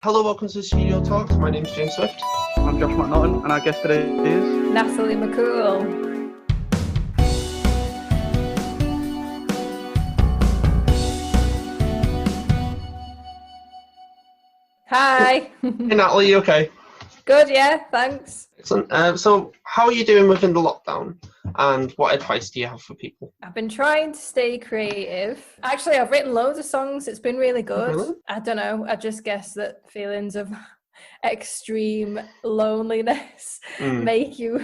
Hello, welcome to Studio Talks. My name's James Swift. I'm Josh McNorton, and our guest today is Natalie McCool. Hi. Hey Natalie, you okay? Good, yeah, thanks. Excellent. So how are you doing within the lockdown? And what advice do you have for people? I've been trying to stay creative. Actually, I've written loads of songs. It's been really good. Really? I don't know. I just guess that feelings of extreme loneliness make you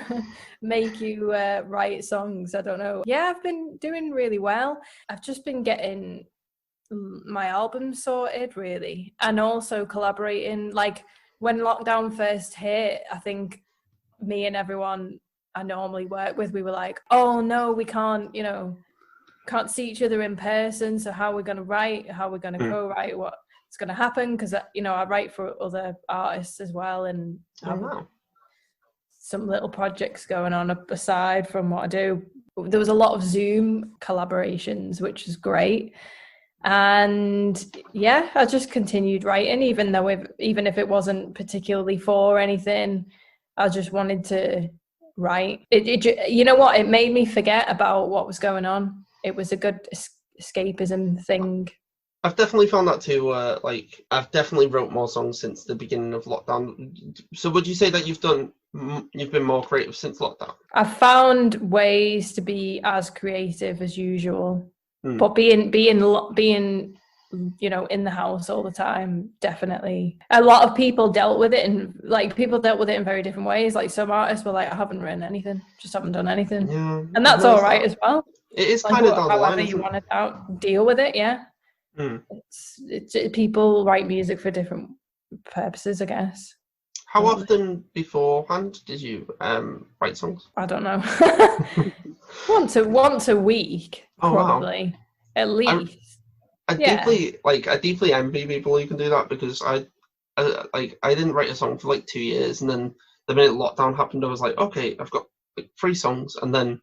write songs. I don't know. Yeah, I've been doing really well. I've just been getting my album sorted, really, and also collaborating. Like when lockdown first hit, I think me and everyone I normally work with, we were like, oh no, we can't see each other in person, so how are we going to write, how are we going to co-write, what's going to happen, because I write for other artists as well, and have some little projects going on aside from what I do. There was a lot of Zoom collaborations, which is great. And yeah, I just continued writing, even if it wasn't particularly for anything. I just wanted to write. You know what? It made me forget about what was going on. It was a good escapism thing. I've definitely found that too. I've definitely wrote more songs since the beginning of lockdown. So would you say that you've been more creative since lockdown? I've found ways to be as creative as usual, but being in the house all the time, definitely. A lot of people dealt with it in very different ways. Like some artists were like, I haven't written anything, just haven't done anything. Yeah, and that's all right as well. It is kind of down the line, however you want to deal with it. Yeah. It's people write music for different purposes, I guess. How often beforehand did you write songs? I don't know. once a week, probably. Wow. At least. I deeply envy people who can do that, because I didn't write a song for like 2 years, and then the minute lockdown happened, I was like, okay, I've got like 3 songs, and then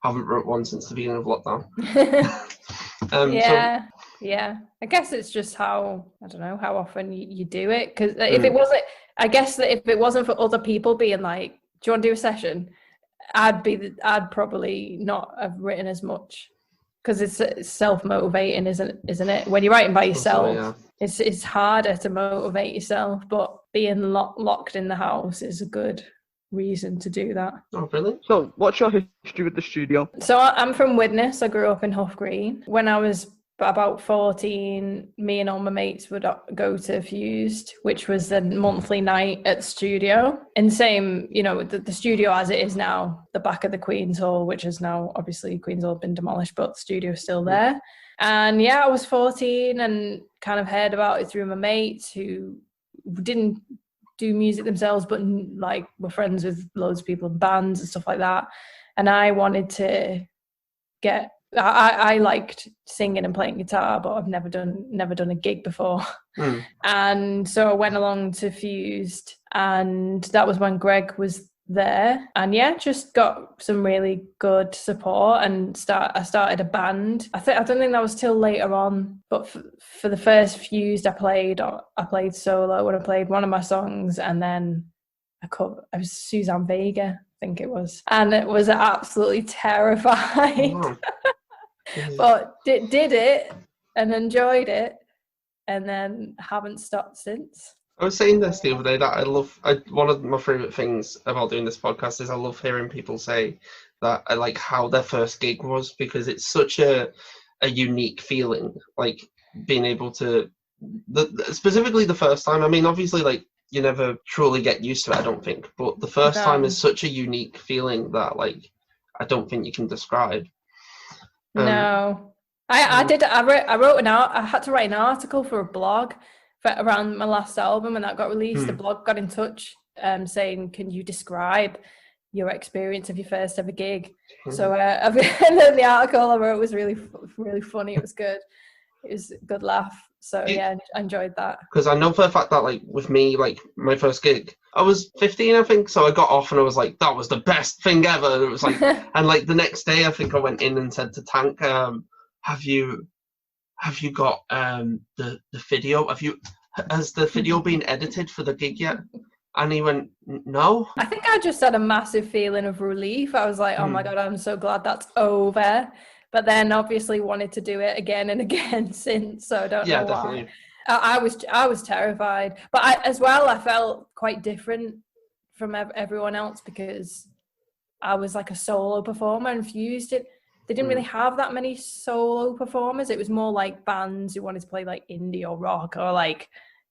haven't wrote one since the beginning of lockdown. Yeah. I guess it's just how often you do it, because I guess that if it wasn't for other people being like, do you want to do a session, I'd probably not have written as much. Because it's self-motivating, isn't it? When you're writing by yourself, it's harder to motivate yourself. But being locked in the house is a good reason to do that. Oh, really? So, what's your history with the studio? So I'm from Widnes. I grew up in Hough Green. When I was about 14, me and all my mates would go to Fused, which was the monthly night at the studio. And same, the studio as it is now, the back of the Queen's Hall, which is now obviously Queen's Hall been demolished, but the studio's still there. And yeah, I was 14 and kind of heard about it through my mates who didn't do music themselves, but like were friends with loads of people in bands and stuff like that. And I wanted to I liked singing and playing guitar, but I've never done a gig before. And so I went along to Fused, and that was when Greg was there. And yeah, just got some really good support, and I started a band. I don't think that was till later on, but for the first Fused I played solo, and I played one of my songs, and then I was Suzanne Vega, I think it was, and it was absolutely terrified. Oh. But did it and enjoyed it, and then haven't stopped since. I was saying this the other day that one of my favourite things about doing this podcast is I love hearing people say that I like how their first gig was, because it's such a unique feeling, like being able to, specifically the first time. I mean, obviously, like you never truly get used to it, I don't think, but the first time is such a unique feeling that like I don't think you can describe. No, I had to write an article for a blog around my last album, and that got released. The blog got in touch saying, can you describe your experience of your first ever gig? So and then the article I wrote was really, really funny. It was good. It was a good laugh. So yeah, I enjoyed that. Because I know for a fact that like with me, like my first gig, I was 15, I think. So I got off and I was like, that was the best thing ever. And it was like, and like the next day, I think I went in and said to Tank, have you got the video? has the video been edited for the gig yet? And he went, no. I think I just had a massive feeling of relief. I was like, oh my God, I'm so glad that's over. But then obviously wanted to do it again and again since, so I don't know why. Definitely. I was terrified. But I felt quite different from everyone else because I was like a solo performer, and Fused they didn't really have that many solo performers. It was more like bands who wanted to play like indie or rock or like,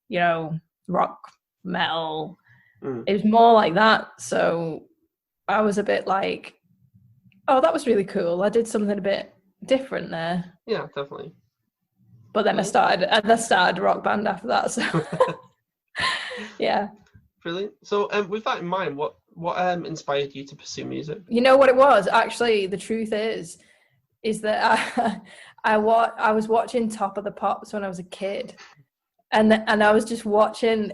you know, rock, metal. It was more like that. So I was a bit like, oh, that was really cool. I did something a bit different there. Yeah, definitely. But then I started a rock band after that. So yeah. Brilliant. So with that in mind, what inspired you to pursue music? You know what it was? Actually, the truth is that I was watching Top of the Pops when I was a kid, and I was just watching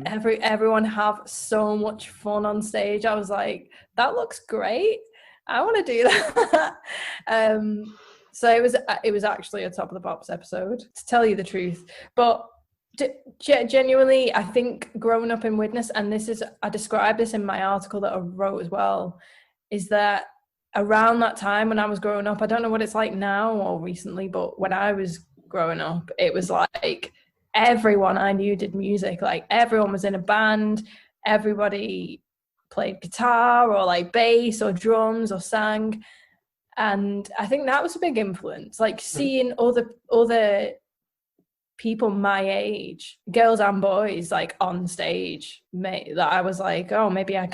everyone have so much fun on stage. I was like, that looks great. I want to do that. So it was actually a Top of the Pops episode, to tell you the truth. But genuinely, I think growing up in Widnes, and I describe this in my article that I wrote as well, is that around that time when I was growing up, I don't know what it's like now or recently, but when I was growing up, it was like everyone I knew did music. Like everyone was in a band, everybody played guitar or like bass or drums or sang. And I think that was a big influence, like seeing other people my age, girls and boys, like on stage, that I was like, oh, maybe I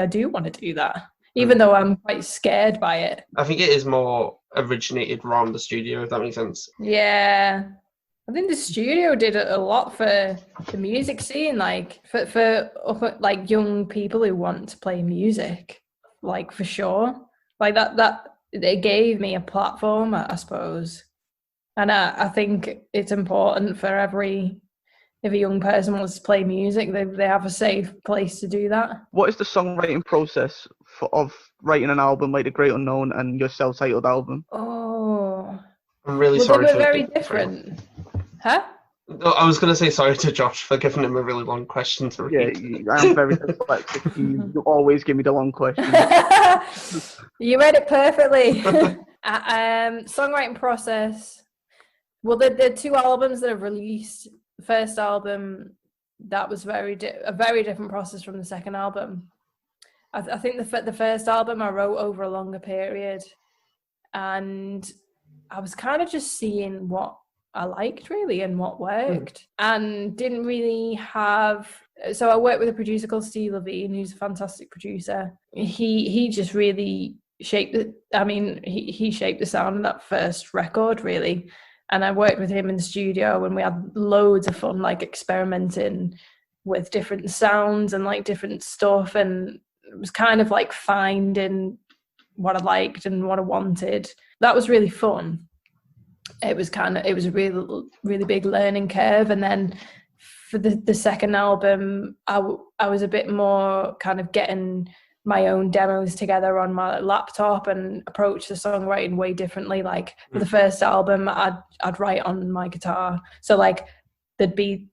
do want to do that, even though I'm quite scared by it. I think it is more originated around the studio, if that makes sense. Yeah, I think the studio did a lot for the music scene, like for like young people who want to play music, like for sure. Like that it gave me a platform, I suppose. And I think it's important for if a young person wants to play music, they have a safe place to do that. What is the songwriting process of writing an album like The Great Unknown and your self-titled album? Oh, I'm really sorry. They were very different. Huh? No, I was going to say sorry to Josh for giving him a really long question to read. Yeah, I'm very dyslexic. You always give me the long question. You read it perfectly. Songwriting process. Well, the two albums that I've released, the first album, that was a very different process from the second album. I think the first album I wrote over a longer period, and I was kind of just seeing what I liked really and what worked, and didn't really have. So I worked with a producer called Steve Levine, who's a fantastic producer. He just really shaped it. I mean, he shaped the sound of that first record really. And I worked with him in the studio, and we had loads of fun, like experimenting with different sounds and like different stuff. And it was kind of like finding what I liked and what I wanted. That was really fun. It was a really, really big learning curve. And then for the second album, I was a bit more kind of getting my own demos together on my laptop and approach the songwriting way differently. Like for the first album, I'd write on my guitar. So like there'd be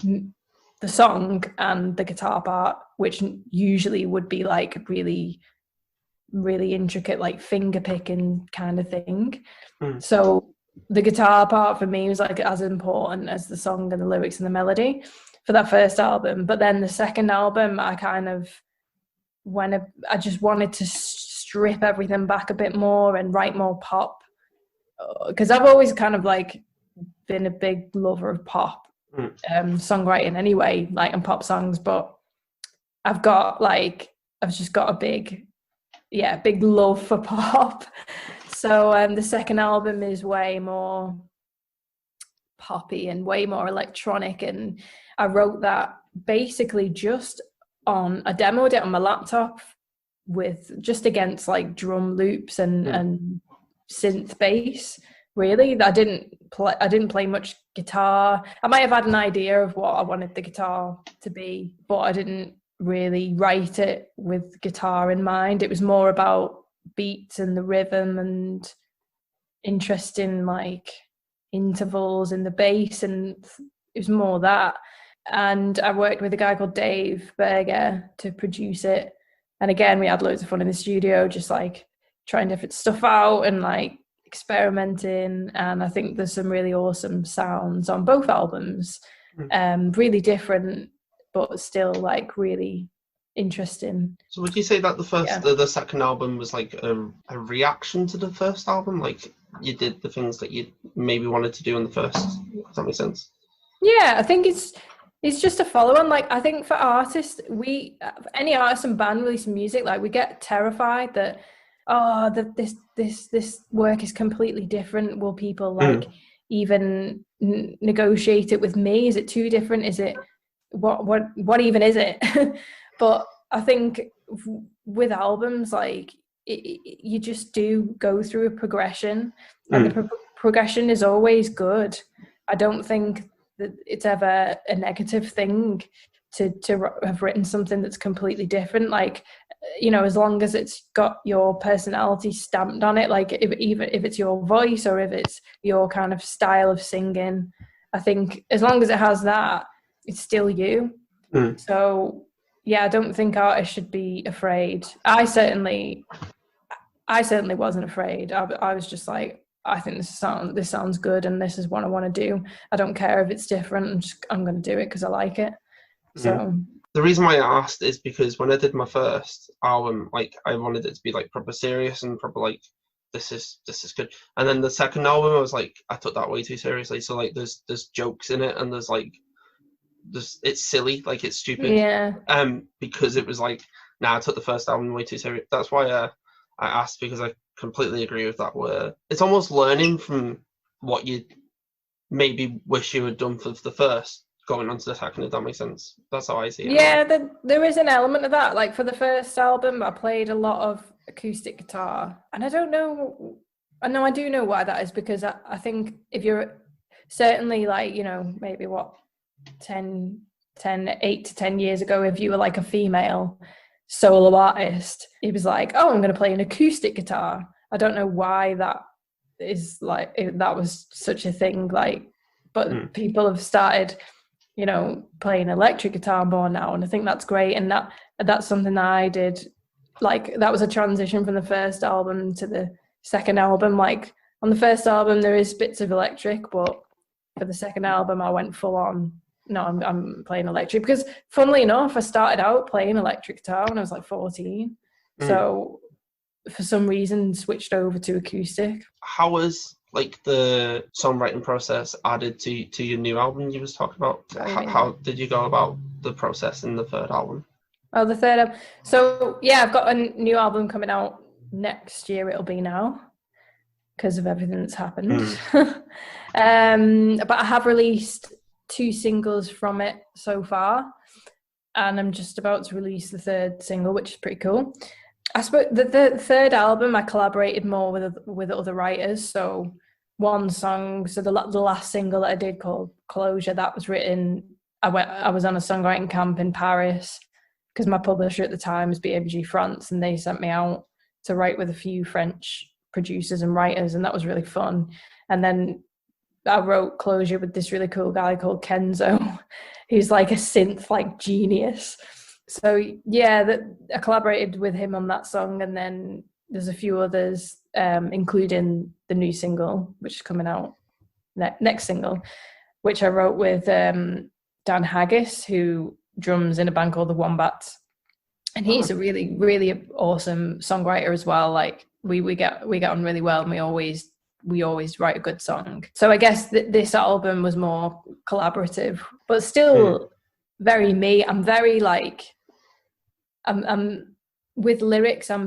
the song and the guitar part, which usually would be like really, really intricate, like finger picking kind of thing. So the guitar part for me was like as important as the song and the lyrics and the melody for that first album. But then the second album, I just wanted to strip everything back a bit more and write more pop, because I've always kind of like been a big lover of pop songwriting anyway, like and pop songs, but I've just got a big love for pop. So the second album is way more poppy and way more electronic, and I wrote that basically just I demoed it on my laptop with just against like drum loops and synth bass. Really, I didn't play much guitar. I might have had an idea of what I wanted the guitar to be, but I didn't really write it with guitar in mind. It was more about beats and the rhythm and interesting like intervals in the bass and was more that. And I worked with a guy called Dave Berger to produce it. And again, we had loads of fun in the studio, just like trying different stuff out and like experimenting. And I think there's some really awesome sounds on both albums. Really different, but still like really interesting. So would you say that the second album was like a reaction to the first album? Like you did the things that you maybe wanted to do in the first? Does that make sense? Yeah, I think it's just a follow-on. Like I think for artists, any artist and band releasing music, like we get terrified that this work is completely different. Will people like even negotiate it with me? Is it too different? Is it what even is it? But I think with albums, like you just do go through a progression, and the progression is always good. I don't think that it's ever a negative thing to have written something that's completely different. Like, you know, as long as it's got your personality stamped on it, like even if it's your voice or if it's your kind of style of singing, I think as long as it has that, it's still you. So yeah, I don't think artists should be afraid. I certainly wasn't afraid. I was just like, I think this sounds good, and this is what I want to do. I don't care if it's different. I'm going to do it because I like it. So the reason why I asked is because when I did my first album, like I wanted it to be like proper serious and proper like this is good. And then the second album, I was like, I took that way too seriously. So like there's jokes in it, and it's silly, like it's stupid. Yeah. Because it was like, I took the first album way too serious. That's why I asked, because I completely agree with that. Where it's almost learning from what you maybe wish you had done for the first, going on to the second, if that makes sense. That's how I see it. Yeah, there is an element of that. Like for the first album, I played a lot of acoustic guitar, and I do know why that is, because I think if you're certainly like, you know, maybe 8 to 10 years ago, if you were like a female solo artist, it was like, oh, I'm going to play an acoustic guitar. I don't know why that is like, that was such a thing, like, but people have started, you know, playing electric guitar more now, and I think that's great. And that's something that I did. Like that was a transition from the first album to the second album. Like on the first album there is bits of electric, but for the second album I went full on, no, I'm playing electric, because funnily enough I started out playing electric guitar when I was like 14. So for some reason switched over to acoustic. How was like the songwriting process added to your new album you was talking about? How did you go about the process in the third album? Oh, the third album. So yeah, I've got a new album coming out next year. It'll be now, because of everything that's happened. But I have released 2 singles from it so far, and I'm just about to release the third single, which is pretty cool. I suppose the third album I collaborated more with other writers. So one song, so the last single that I did called Closure, that was written, I was on a songwriting camp in Paris, because my publisher at the time was BMG France, and they sent me out to write with a few French producers and writers, and that was really fun. And then I wrote Closure with this really cool guy called Kenzo, who's like a synth like genius. So yeah, I collaborated with him on that song, and then there's a few others, including the new single, which is coming out next single, which I wrote with Dan Haggis, who drums in a band called the Wombats, and he's a really, really awesome songwriter as well. Like we get on really well, and we always write a good song. So I guess this album was more collaborative, but still very me. I'm very like, I'm with lyrics. I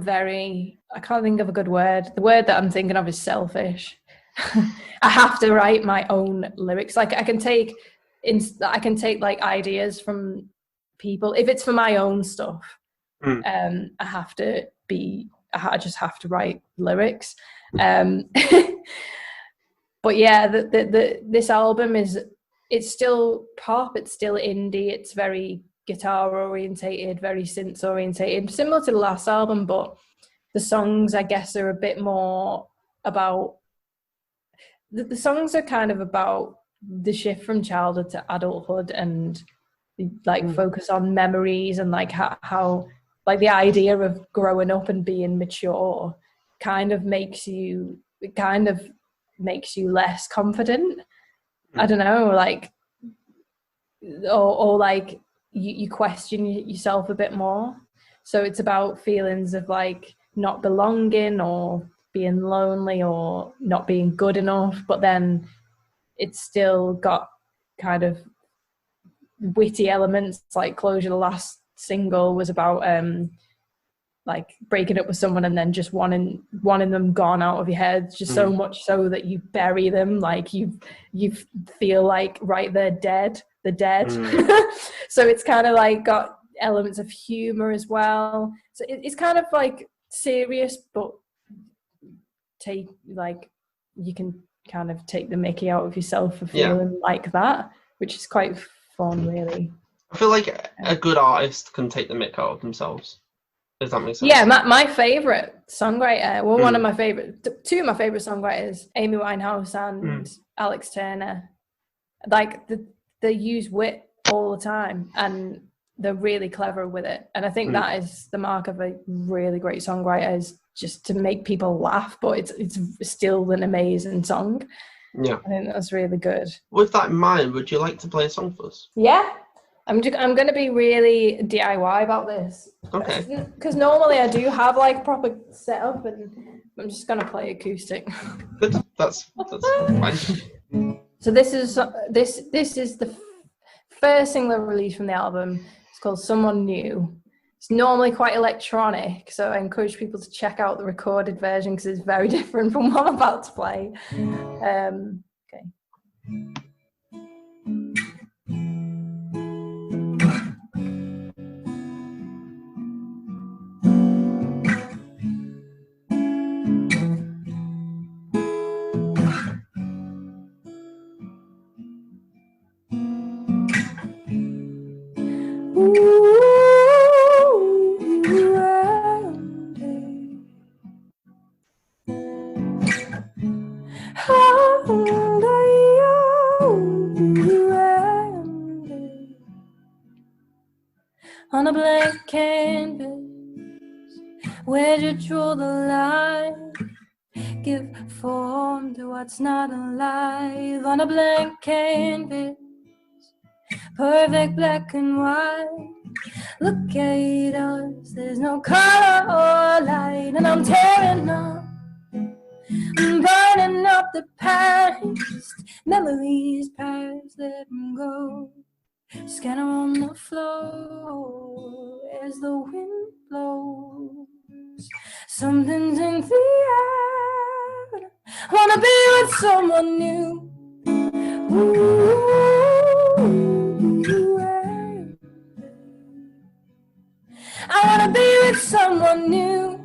can't think of a good word. The word that I'm thinking of is selfish. I have to write my own lyrics. Like I can take like ideas from people if it's for my own stuff. I just have to write lyrics. But yeah, this album it's still pop, it's still indie, it's very guitar orientated, very synth orientated, similar to the last album, but the songs I guess are a bit more about the songs are kind of about the shift from childhood to adulthood, and like focus on memories, and like how like the idea of growing up and being mature kind of makes you less confident. I don't know, like, or like you question yourself a bit more. So it's about feelings of like not belonging or being lonely or not being good enough, but then it's still got kind of witty elements. Like Closure, the last single, was about like breaking up with someone and then just wanting them gone out of your head, just so much so that you bury them, like you feel like, right, they're dead. So it's kind of like got elements of humor as well. So it's kind of like serious, but you can kind of take the mickey out of yourself for feeling like that, which is quite fun, really. I feel like a good artist can take the mick out of themselves. Does that make sense? Yeah, my favourite songwriter, well, two of my favourite songwriters, Amy Winehouse and Alex Turner, like they use wit all the time and they're really clever with it. And I think that is the mark of a really great songwriter, is just to make people laugh, but it's still an amazing song. Yeah. I think that's really good. With that in mind, would you like to play a song for us? Yeah. I'm going to be really DIY about this. Okay. Because normally I do have like proper setup, and I'm just going to play acoustic. Good. That's fine. So this is the first single released from the album. It's called Someone New. It's normally quite electronic, so I encourage people to check out the recorded version because it's very different from what I'm about to play. Okay. On a blank canvas, where'd you draw the line? Give form to what's not alive. On a blank canvas, perfect black and white. Look at us, there's no color or light. And I'm tearing up, I'm burning up the past. Memories past, let them go. Scatter on the floor as the wind blows. Something's in the air. Wanna be with someone new. I wanna be with someone new.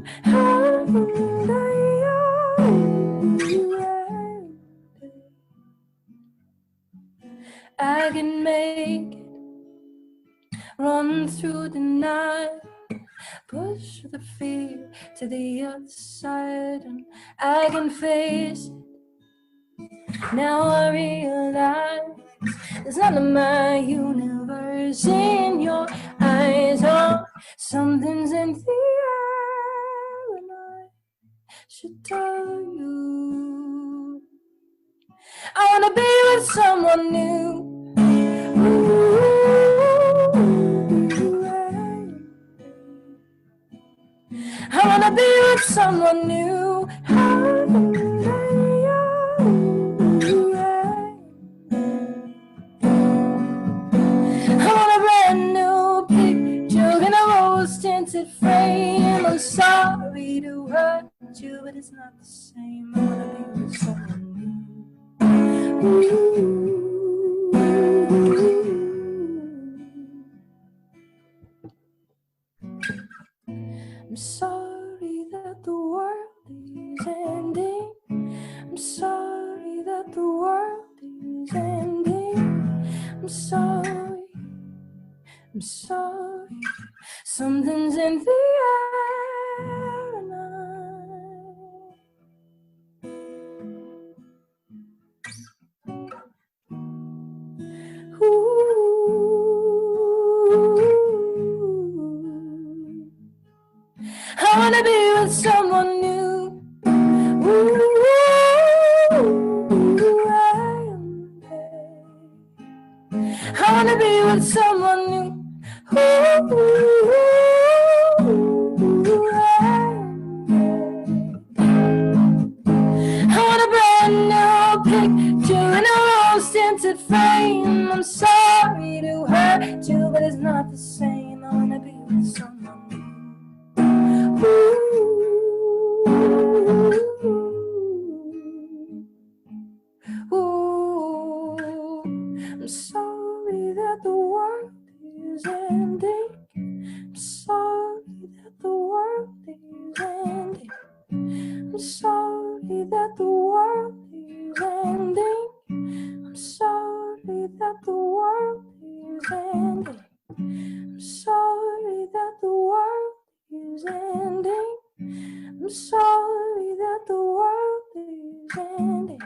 I can make it, run through the night, push the fear to the other side, and I can face it. Now I realize there's none of my universe in your eyes. Oh, something's in the air, and I should tell you. I wanna be with someone new. I wanna be with someone new. I want a brand new picture in a rose-tinted frame. I'm sorry to hurt you, but it's not the same. I wanna be with someone new. I'm sorry that the world is ending. I'm sorry that the world is ending. I'm sorry. I'm sorry. Something's in the air and I I wanna be with someone new. I wanna be with someone new. I want a brand new picture in a rose-tinted frame. I'm sorry to hurt you, but it's not the same. I wanna be with someone new. I'm sorry that the world is ending. I'm sorry that the world is ending. I'm sorry that the world is ending. I'm sorry that the world is ending. I'm sorry that the world is ending. I'm sorry that the world is ending.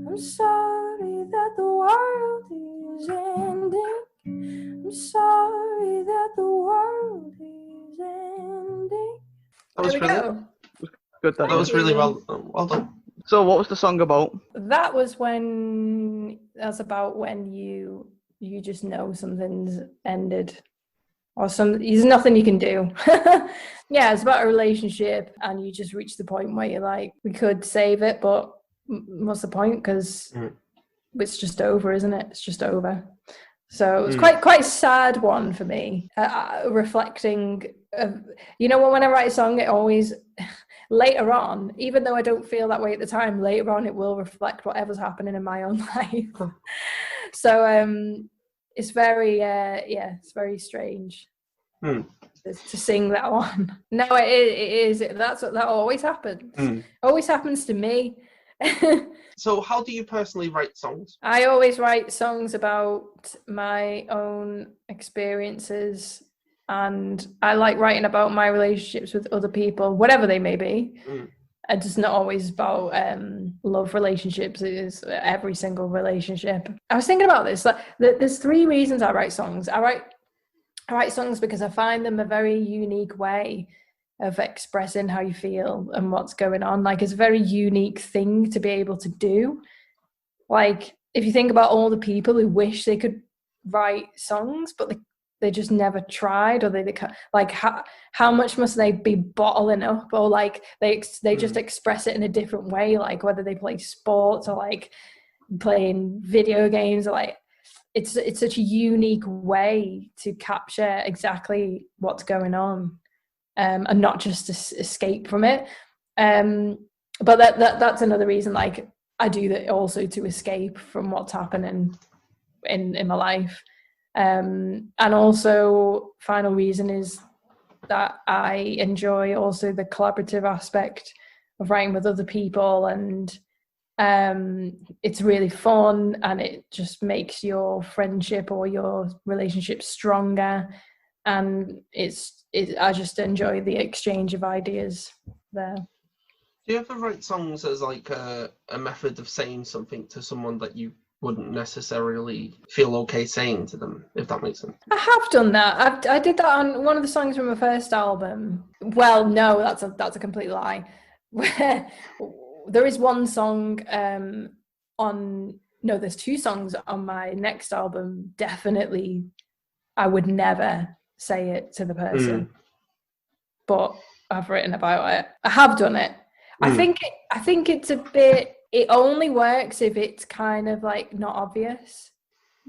I'm sorry that the world is ending. I'm sorry that the world is ending. That was brilliant. Go. Good. That was really well done. So, what was the song about? That's about when you just know something's ended, or there's nothing you can do. Yeah, it's about a relationship, and you just reach the point where you're like, we could save it, but what's the point? Because it's just over, isn't it? It's just over. So it was quite sad one for me, reflecting. When I write a song, it always later on, even though I don't feel that way at the time, later on it will reflect whatever's happening in my own life. So it's very it's very strange to sing that one. No, it is. That always happens. Always happens to me. So how do you personally write songs? I always write songs about my own experiences, and I like writing about my relationships with other people, whatever they may be. And it's not always about love relationships. It is every single relationship. I was thinking about this. Like, there's 3 reasons I write songs. I write songs because I find them a very unique way of expressing how you feel and what's going on. Like, it's a very unique thing to be able to do. Like, if you think about all the people who wish they could write songs, but they just never tried, or they like how much must they be bottling up, or like they just express it in a different way, like whether they play sports or like playing video games, or like it's such a unique way to capture exactly what's going on. And not just to escape from it. But that's another reason, like, I do that also to escape from what's happening in my life. And also, final reason is that I enjoy also the collaborative aspect of writing with other people, and it's really fun, and it just makes your friendship or your relationship stronger. And I just enjoy the exchange of ideas there. Do you ever write songs as like a method of saying something to someone that you wouldn't necessarily feel okay saying to them, if that makes sense? I have done that. I did that on one of the songs from my first album. Well, no, that's a complete lie. There is one song there's 2 songs on my next album. Definitely, I would never say it to the person, but I've written about it. I have done it. I think it's a bit. It only works if it's kind of like not obvious.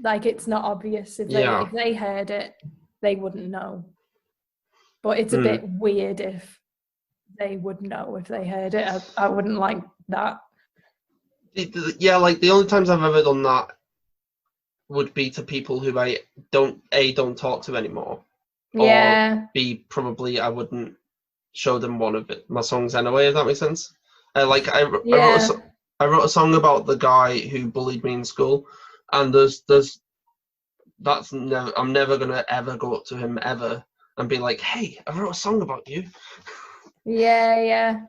Like, it's not obvious if they heard it, they wouldn't know. But it's a bit weird if they would know if they heard it. I wouldn't like that. Yeah, like the only times I've ever done that would be to people who I don't talk to anymore. Yeah. Or B, probably I wouldn't show them one of my songs anyway, if that makes sense. I wrote a song about the guy who bullied me in school, and I'm never gonna ever go up to him ever and be like, hey, I wrote a song about you. Yeah.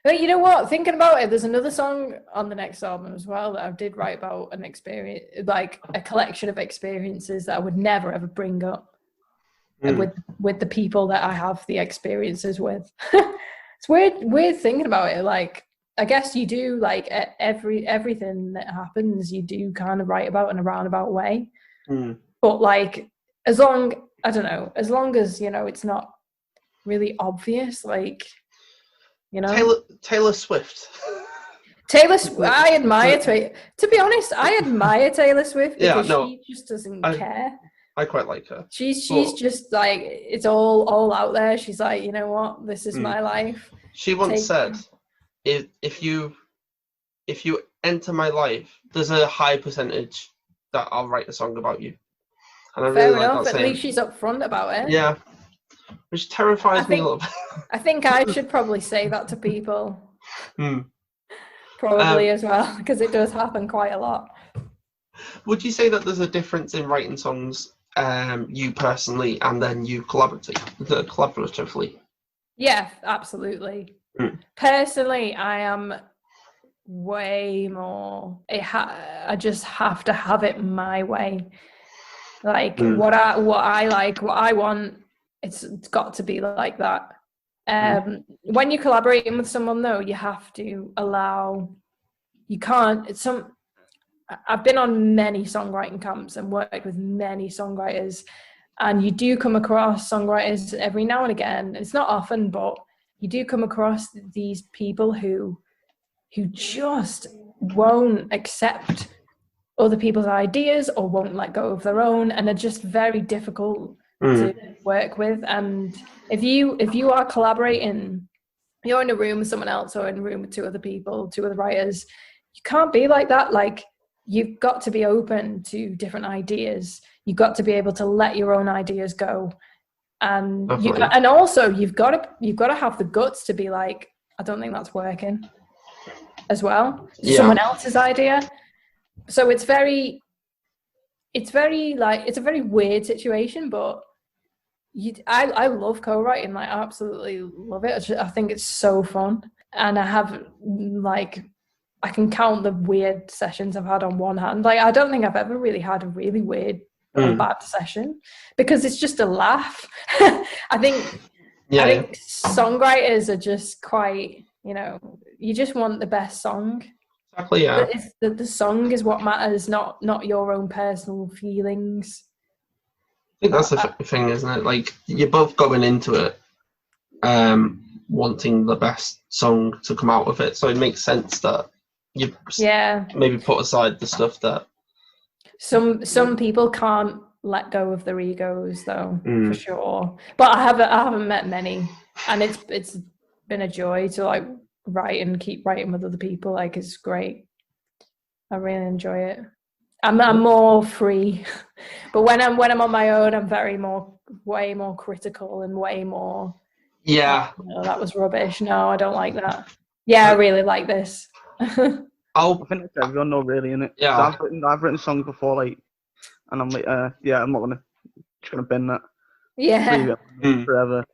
But you know what? Thinking about it, there's another song on the next album as well that I did write about an experience, like a collection of experiences that I would never ever bring up with the people that I have the experiences with. It's weird thinking about it. Like, I guess you do, like, everything that happens, you do kind of write about in a roundabout way. But like, as long as, you know, it's not really obvious, like, you know. Taylor Swift. I admire to be honest, I admire Taylor Swift because she just doesn't care. I quite like her. She's just like, it's all out there. She's like, you know what, this is my life. She once said, if you enter my life, there's a high percentage that I'll write a song about you. And I really like that saying. At least she's upfront about it. Yeah. Which terrifies me a little bit. I think I should probably say that to people. Probably as well, because it does happen quite a lot. Would you say that there's a difference in writing songs, you personally, and then you collaboratively? Yeah, absolutely. Personally, I am way more. I just have to have it my way. Like what I like, what I want. It's got to be like that. When you're collaborating with someone, though, you have to allow. You can't. I've been on many songwriting camps and worked with many songwriters, and you do come across songwriters every now and again. It's not often, but you do come across these people who just won't accept other people's ideas or won't let go of their own, and are just very difficult to work with. And if you are collaborating, you're in a room with someone else or in a room with two other writers, you can't be like that. Like, you've got to be open to different ideas. You've got to be able to let your own ideas go, and also you've got to have the guts to be like, I don't think that's working as well. Someone else's idea. So it's very like, it's a very weird situation, but I love co-writing. Like, I absolutely love it. I think it's so fun, and I have, like, I can count the weird sessions I've had on one hand. Like, I don't think I've ever really had a really weird or bad session, because it's just a laugh. I think songwriters are just quite, you know, you just want the best song. Exactly, yeah. The song is what matters, not your own personal feelings. I think that's the thing, isn't it? Like, you're both going into it wanting the best song to come out of it, so it makes sense that you maybe put aside the stuff that some people can't let go of their egos, though, for sure. But I haven't met many, and it's been a joy to, like, write and keep writing with other people. Like, it's great. I really enjoy it. I'm more free, but when I'm on my own, I'm way more critical and way more. Yeah. No, that was rubbish. No, I don't like that. Yeah, I really like this. I think that's everyone though, really, innit? Yeah. I've written songs before, like, and I'm like, I'm not gonna bend that. Yeah. Forever.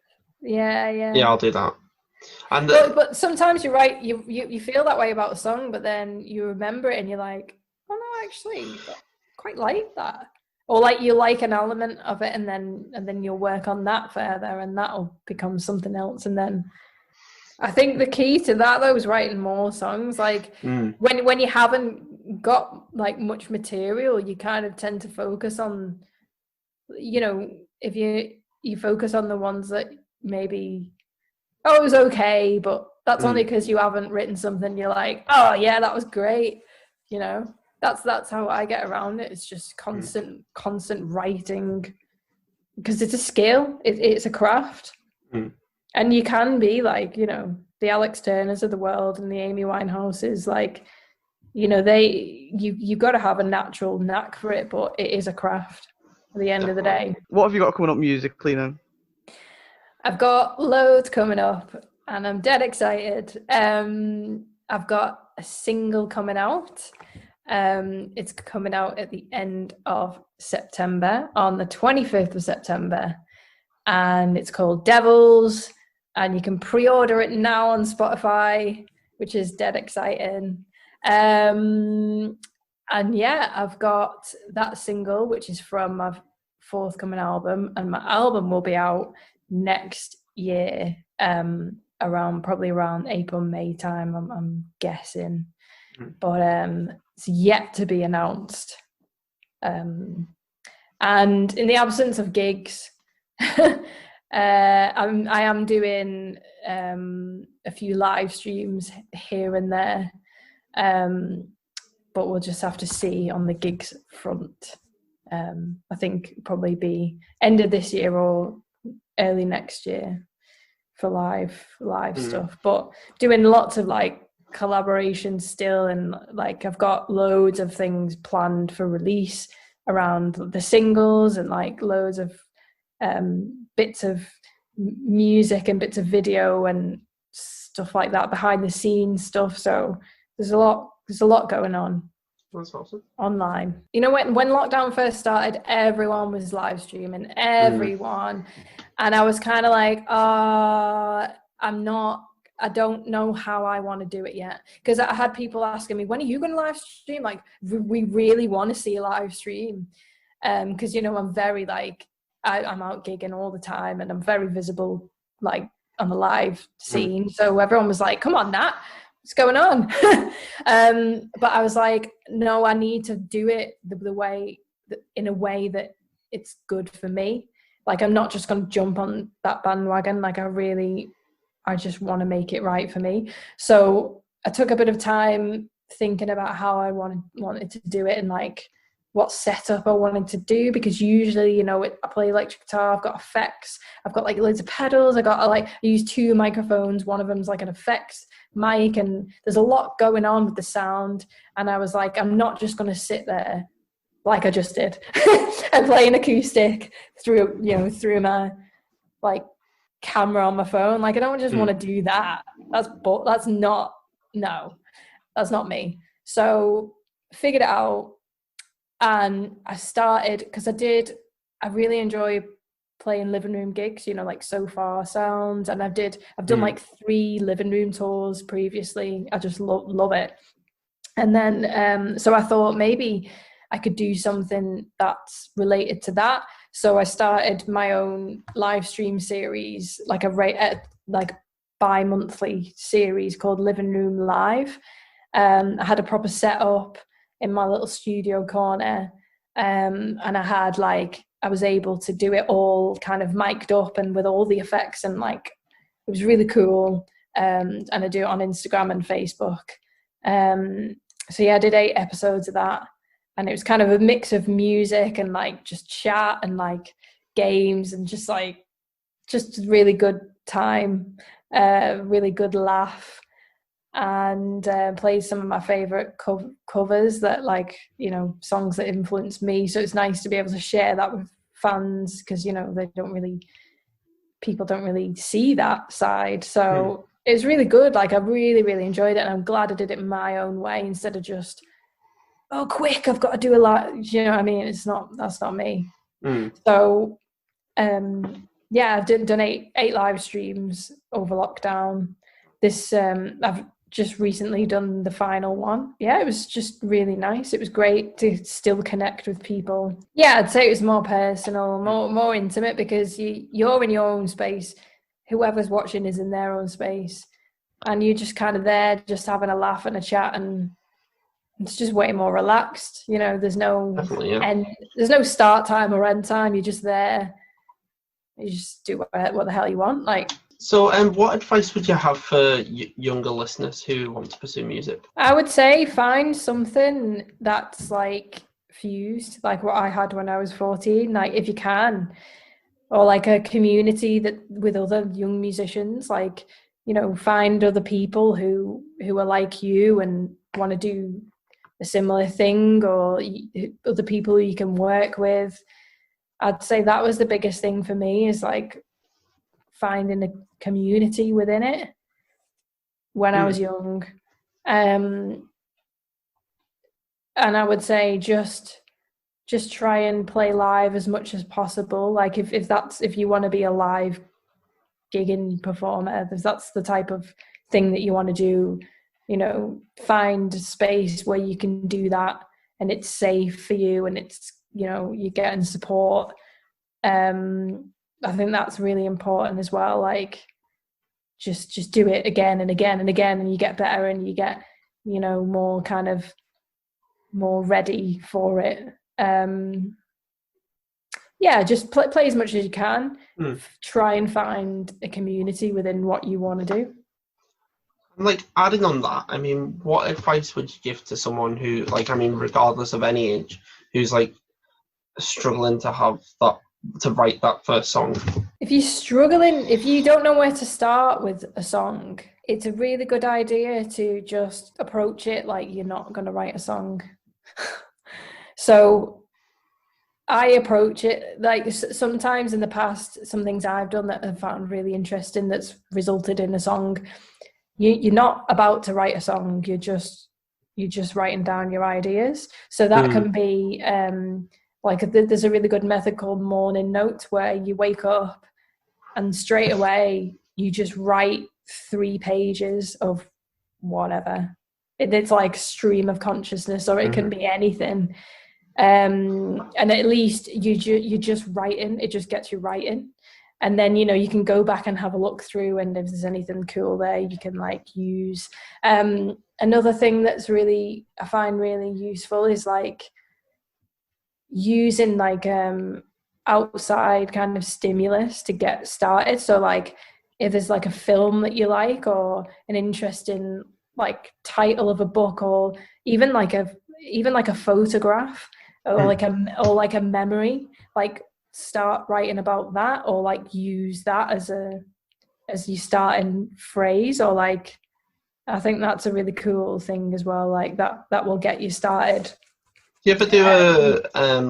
Yeah. Yeah, I'll do that. And but sometimes you're right. You feel that way about a song, but then you remember it and you're like, oh no, actually, I quite like that. Or like, you like an element of it, and then you'll work on that further, and that'll become something else. And then I think the key to that, though, is writing more songs. Like, when you haven't got, like, much material, you kind of tend to focus on, you know, if you focus on the ones that maybe, oh, it was okay, but that's only because you haven't written something you're like, oh yeah, that was great. You know, that's how I get around it. It's just constant writing, because it's a skill. It's a craft. And you can be like, you know, the Alex Turners of the world and the Amy Winehouses, like, you know, you've got to have a natural knack for it, but it is a craft at the end of the day. What have you got coming up musically then? I've got loads coming up, and I'm dead excited. I've got a single coming out. It's coming out at the end of September, on the 25th of September, and it's called Devils. and you can pre-order it now on Spotify, which is dead exciting. And yeah, I've got that single, which is from my forthcoming album, and my album will be out next year, probably around April, May time, I'm guessing. But it's yet to be announced. And in the absence of gigs, I am doing a few live streams here and there, but we'll just have to see on the gigs front. I think probably be end of this year or early next year for live stuff, but doing lots of like collaborations still, and like I've got loads of things planned for release around the singles, and like loads of bits of music and bits of video and stuff like that, behind the scenes stuff. So there's a lot going on. That's awesome. Online. You know, when lockdown first started, everyone was live streaming, everyone. And I was kind of like, I don't know how I want to do it yet. Because I had people asking me, when are you going to live stream? Like, we really want to see a live stream. Because, you know, I'm very like, I'm out gigging all the time, and I'm very visible, like, on the live scene. So everyone was like, come on, Nat, what's going on? But I was like, no, I need to do it in a way that it's good for me. Like, I'm not just going to jump on that bandwagon. Like, I just want to make it right for me. So I took a bit of time thinking about how I wanted to do it, and like what setup I wanted to do, because usually, you know, I play electric guitar, I've got effects, I've got like loads of pedals, I use 2 microphones, one of them's like an effects mic, and there's a lot going on with the sound. And I was like, I'm not just going to sit there like I just did and play an acoustic through my like camera on my phone. Like, I don't just want to do that. That's not me. So figured it out, and I started, because I really enjoy playing living room gigs, you know, like So Far Sounds, and I've done like 3 living room tours previously. I just love it. And then so I thought maybe I could do something that's related to that. So I started my own live stream series, like like bi-monthly series called Living Room Live. I had a proper setup in my little studio corner, and I was able to do it all kind of mic'd up and with all the effects, and like it was really cool. And I do it on Instagram and Facebook. So yeah, I did 8 episodes of that. And it was kind of a mix of music and like just chat and like games, and just really good time, really good laugh, and played some of my favorite covers that, like, you know, songs that influenced me. So it's nice to be able to share that with fans, because, you know, people don't really see that side. So it was really good. Like, I really, really enjoyed it, and I'm glad I did it my own way instead of just, oh, quick, I've got to do a lot. You know what I mean? That's not me. So, yeah, I've done 8 live streams over lockdown. I've just recently done the final one. Yeah, it was just really nice. It was great to still connect with people. Yeah, I'd say it was more personal, more intimate, because you're in your own space. Whoever's watching is in their own space, and you're just kind of there, just having a laugh and a chat, and it's just way more relaxed. You know, there's no there's no start time or end time. You're just there. You just do what the hell you want. Like. So, what advice would you have for younger listeners who want to pursue music? I would say find something that's like fused, like what I had when I was 14, like if you can, or like a community that with other young musicians, like, you know, find other people who are like you and want to do a similar thing, or other people you can work with. I'd say that was the biggest thing for me, is like finding a community within it when I was young. And I would say just try and play live as much as possible. Like if you want to be a live gigging performer, if that's the type of thing that you want to do, you know, find a space where you can do that and it's safe for you and it's, you know, you're getting support. I think that's really important as well. Like, just do it again and again and again, and you get better and you get, you know, more ready for it. Just play as much as you can. Try and find a community within what you want to do. Like, adding on that, I mean, what advice would you give to someone who, like, I mean, regardless of any age, who's like struggling to write that first song? If you're struggling, if you don't know where to start with a song, it's a really good idea to just approach it like you're not going to write a song. So I approach it like, sometimes in the past, some things I've done that I've found really interesting that's resulted in a song. You're not about to write a song, you're just writing down your ideas. So that can be like, there's a really good method called morning notes, where you wake up and straight away you just write 3 pages of whatever. It's like stream of consciousness, or it can be anything. And at least you're just writing, it just gets you writing. And then, you know, you can go back and have a look through, and if there's anything cool there, you can like use. Another thing that's I find really useful is like using like outside kind of stimulus to get started. So like, if there's like a film that you like, or an interesting like title of a book, or even like a photograph, or like a memory, like start writing about that, or like use that as your starting phrase. Or like, I think that's a really cool thing as well, like that will get you started. Do you ever do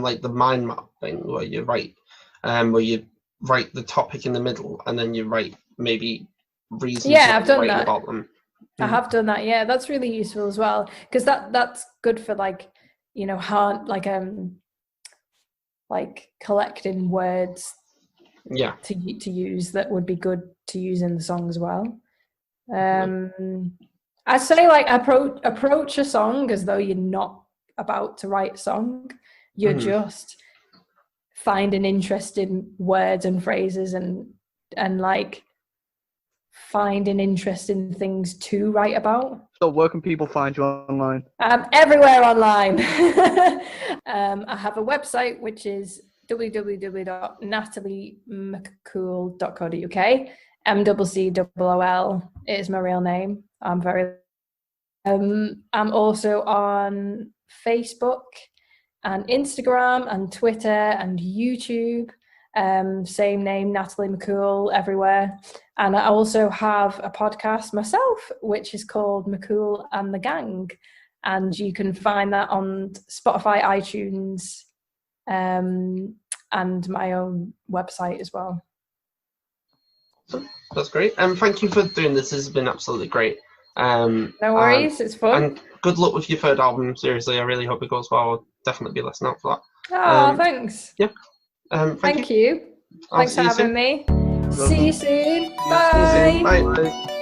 like the mind map thing, where you write the topic in the middle, and then you write maybe reasons I've done that about them? I have done that. Yeah, that's really useful as well, because that's good for like, you know, like collecting words to use that would be good to use in the song as well. I'd say like approach a song as though you're not about to write a song. You're just finding interesting words and phrases and like finding interesting things to write about. So where can people find you online? Everywhere online. I have a website, which is www.nataliemccool.co.uk. MCCOOL is my real name. I'm also on Facebook and Instagram and Twitter and YouTube. Same name, Natalie McCool, everywhere. And I also have a podcast myself, which is called McCool and the Gang. And you can find that on Spotify, iTunes, and my own website as well. That's great. Thank you for doing this. This has been absolutely great. No worries, it's fun. And good luck with your third album. Seriously, I really hope it goes well. I'll definitely be listening out for that. Oh, thanks. Yeah. Thank you. Thanks for having me. See you soon. Bye. Bye.